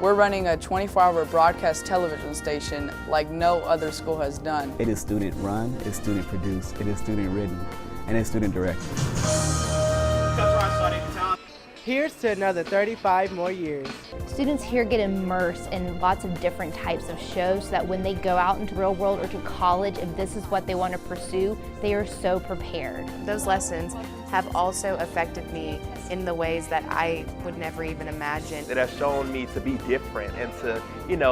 We're running a 24-hour broadcast television station like no other school has done. It is student run, it's student produced, it is student written, and it's student directed. Here's to another 35 more years. Students here get immersed in lots of different types of shows so that when they go out into the real world or to college, if this is what they want to pursue, they are so prepared. Those lessons have also affected me in the ways that I would never even imagine. It has shown me to be different and to,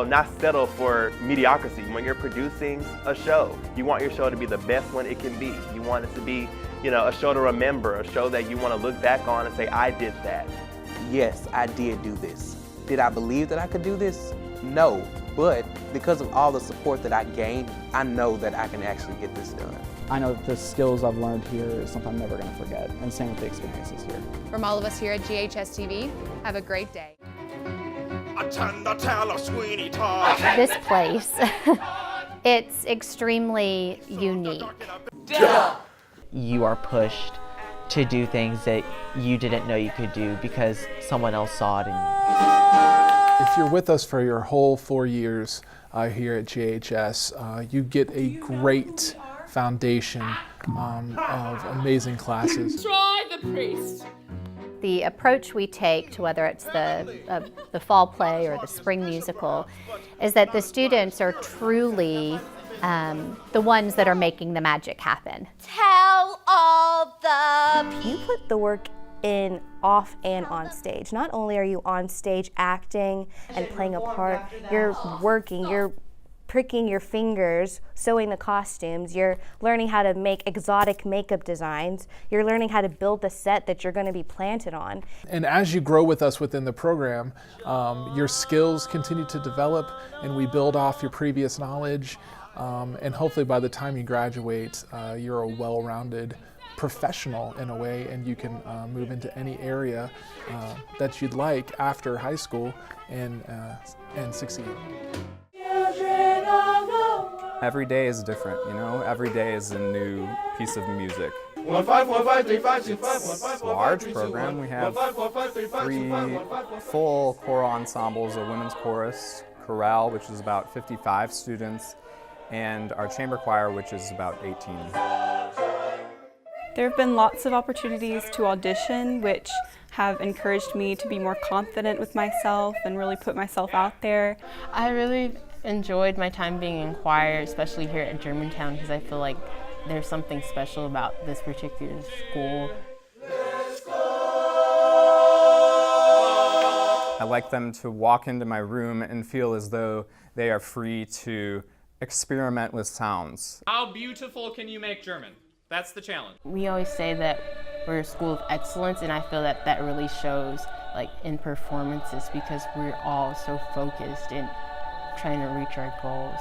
not settle for mediocrity. When you're producing a show, you want your show to be the best one it can be. You want it to be a show to remember, a show that you want to look back on and say, I did that. Yes, I did do this. Did I believe that I could do this? No, but because of all the support that I gained, I know that I can actually get this done. I know that the skills I've learned here is something I'm never going to forget, and same with the experiences here. From all of us here at GHS-TV, have a great day. This place, it's extremely unique. You are pushed to do things that you didn't know you could do because someone else saw it in you. If you're with us for your whole 4 years here at GHS, you get a great foundation of amazing classes. Try the priest. The approach we take to whether it's the fall play or the spring musical is that the students are truly the ones that are making the magic happen. Tell all the people. You put the work in off and on stage. Not only are you on stage acting and playing a part, you're working, you're pricking your fingers, sewing the costumes, you're learning how to make exotic makeup designs, you're learning how to build the set that you're going to be planted on. And as you grow with us within the program, your skills continue to develop and we build off your previous knowledge. And hopefully by the time you graduate, you're a well-rounded professional in a way, and you can move into any area that you'd like after high school and succeed. Every day is different, Every day is a new piece of music. Large program. We have 3 full choral ensembles, a women's chorus, chorale, which is about 55 students, and our chamber choir, which is about 18. There have been lots of opportunities to audition, which have encouraged me to be more confident with myself and really put myself out there. I really enjoyed my time being in choir, especially here at Germantown, because I feel like there's something special about this particular school. I like them to walk into my room and feel as though they are free to experiment with sounds. How beautiful can you make German? That's the challenge. We always say that we're a school of excellence, and I feel that that really shows in performances because we're all so focused in trying to reach our goals.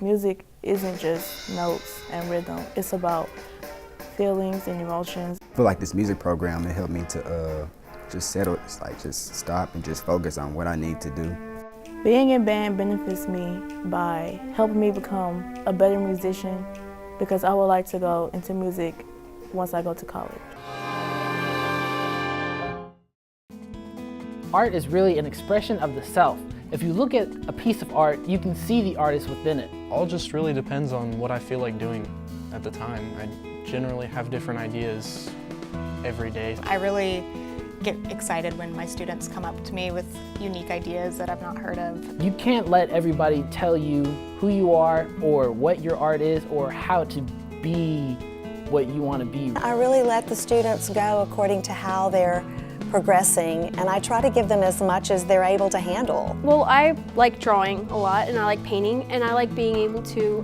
Music isn't just notes and rhythm, it's about feelings and emotions. I feel like this music program, it helped me to just settle, just stop and just focus on what I need to do. Being in band benefits me by helping me become a better musician because I would like to go into music once I go to college. Art is really an expression of the self. If you look at a piece of art, you can see the artist within it. All just really depends on what I feel like doing at the time. I generally have different ideas every day. I really get excited when my students come up to me with unique ideas that I've not heard of. You can't let everybody tell you who you are or what your art is or how to be what you want to be. I really let the students go according to how they're progressing, and I try to give them as much as they're able to handle. Well, I like drawing a lot, and I like painting, and I like being able to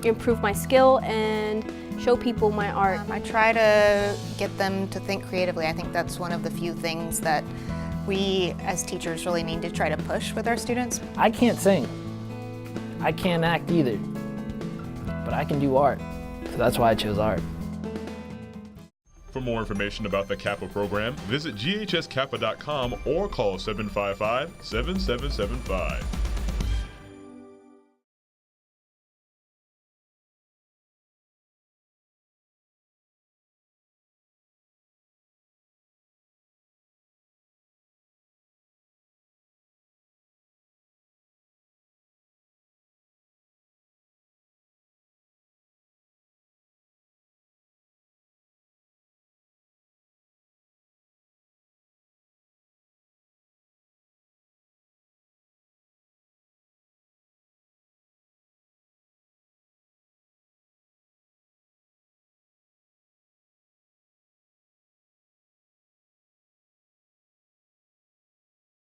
improve my skill and show people my art. I try to get them to think creatively. I think that's one of the few things that we as teachers really need to try to push with our students. I can't sing. I can't act either, but I can do art, so that's why I chose art. For more information about the CAPA program, visit ghscapa.com or call 755-7775.